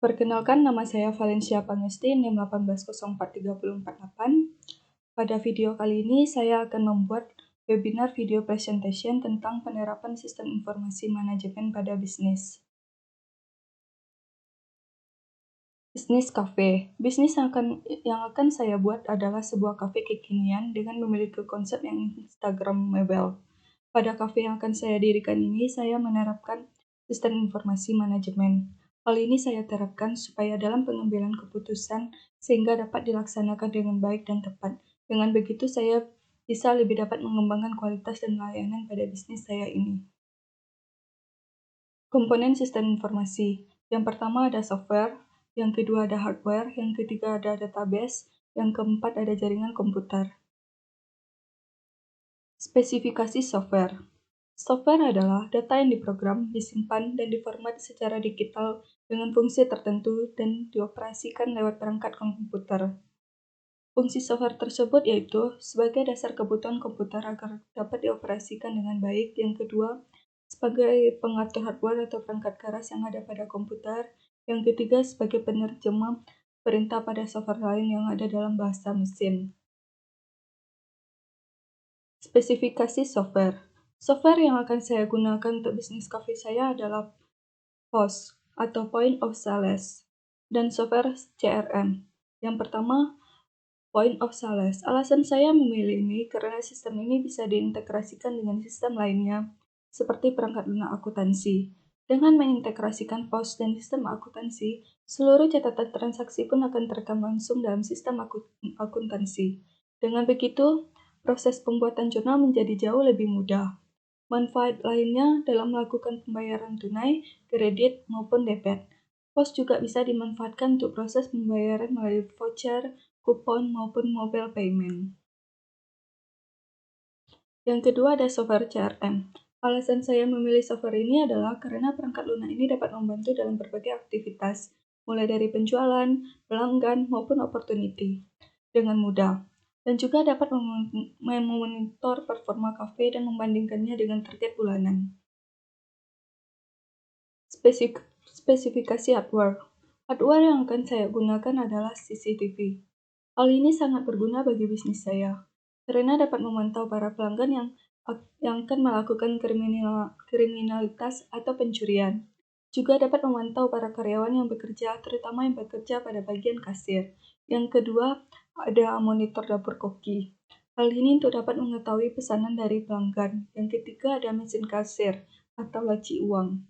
Perkenalkan, nama saya Valencia Pangesti, NIM 1804348. Pada video kali ini, saya akan membuat webinar video presentation tentang penerapan sistem informasi manajemen pada bisnis. Bisnis cafe. Bisnis yang akan saya buat adalah sebuah cafe kekinian dengan memiliki konsep yang Instagramable. Pada cafe yang akan saya dirikan ini, saya menerapkan sistem informasi manajemen. Hal ini saya terapkan supaya dalam pengambilan keputusan sehingga dapat dilaksanakan dengan baik dan tepat. Dengan begitu, saya bisa lebih dapat mengembangkan kualitas dan layanan pada bisnis saya ini. Komponen sistem informasi. Yang pertama ada software, yang kedua ada hardware, yang ketiga ada database, yang keempat ada jaringan komputer. Spesifikasi software. Software adalah data yang diprogram, disimpan, dan diformat secara digital dengan fungsi tertentu dan dioperasikan lewat perangkat komputer. Fungsi software tersebut yaitu sebagai dasar kebutuhan komputer agar dapat dioperasikan dengan baik. Yang kedua, sebagai pengatur hardware atau perangkat keras yang ada pada komputer. Yang ketiga, sebagai penerjemah perintah pada software lain yang ada dalam bahasa mesin. Spesifikasi software. Software yang akan saya gunakan untuk bisnis cafe saya adalah POS atau Point of Sales dan software CRM. Yang pertama, Point of Sales. Alasan saya memilih ini karena sistem ini bisa diintegrasikan dengan sistem lainnya seperti perangkat lunak akuntansi. Dengan mengintegrasikan POS dan sistem akuntansi, seluruh catatan transaksi pun akan terekam langsung dalam sistem akuntansi. Dengan begitu, proses pembuatan jurnal menjadi jauh lebih mudah. Manfaat lainnya dalam melakukan pembayaran tunai, kredit, maupun debit. POS juga bisa dimanfaatkan untuk proses pembayaran melalui voucher, kupon, maupun mobile payment. Yang kedua ada software CRM. Alasan saya memilih software ini adalah karena perangkat lunak ini dapat membantu dalam berbagai aktivitas, mulai dari penjualan, pelanggan, maupun opportunity, dengan mudah. Dan juga dapat memonitor performa kafe dan membandingkannya dengan target bulanan. Spesifikasi hardware. Hardware yang akan saya gunakan adalah CCTV. Hal ini sangat berguna bagi bisnis saya, karena dapat memantau para pelanggan yang akan melakukan kriminalitas atau pencurian. Juga dapat memantau para karyawan yang bekerja, terutama yang bekerja pada bagian kasir. Yang kedua, ada monitor dapur koki. Hal ini untuk dapat mengetahui pesanan dari pelanggan. Yang ketiga, ada mesin kasir atau laci uang.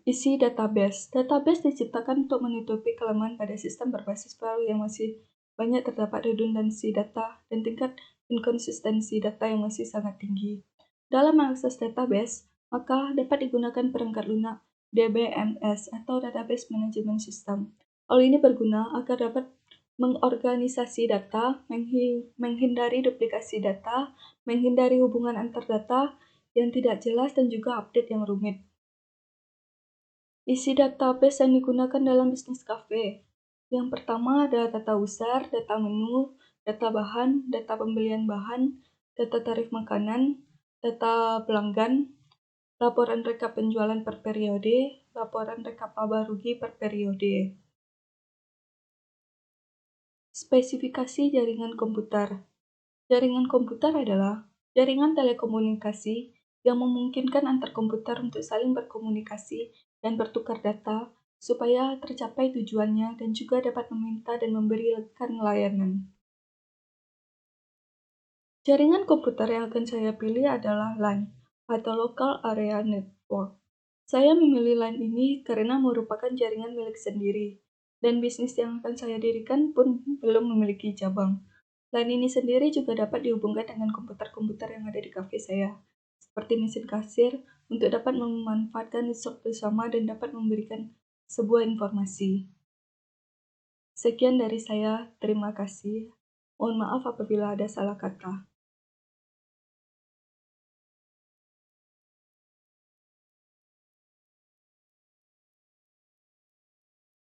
Isi database. Database diciptakan untuk menutupi kelemahan pada sistem berbasis file yang masih banyak terdapat redundansi data dan tingkat inkonsistensi data yang masih sangat tinggi. Dalam mengakses database, maka dapat digunakan perangkat lunak DBMS atau Database Management System. Hal ini berguna agar dapat mengorganisasi data, menghindari duplikasi data, menghindari hubungan antar data yang tidak jelas, dan juga update yang rumit. Isi database yang digunakan dalam bisnis cafe. Yang pertama ada data user, data menu, data bahan, data pembelian bahan, data tarif makanan, data pelanggan, laporan rekap penjualan per periode, laporan rekap laba rugi per periode. Spesifikasi jaringan komputer. Jaringan komputer adalah jaringan telekomunikasi yang memungkinkan antar komputer untuk saling berkomunikasi dan bertukar data supaya tercapai tujuannya dan juga dapat meminta dan memberikan layanan. Jaringan komputer yang akan saya pilih adalah LAN atau Local Area Network. Saya memilih LAN ini karena merupakan jaringan milik sendiri, dan bisnis yang akan saya dirikan pun belum memiliki cabang. LAN ini sendiri juga dapat dihubungkan dengan komputer-komputer yang ada di kafe saya, seperti mesin kasir, untuk dapat memanfaatkan network bersama dan dapat memberikan sebuah informasi. Sekian dari saya, terima kasih. Mohon maaf apabila ada salah kata.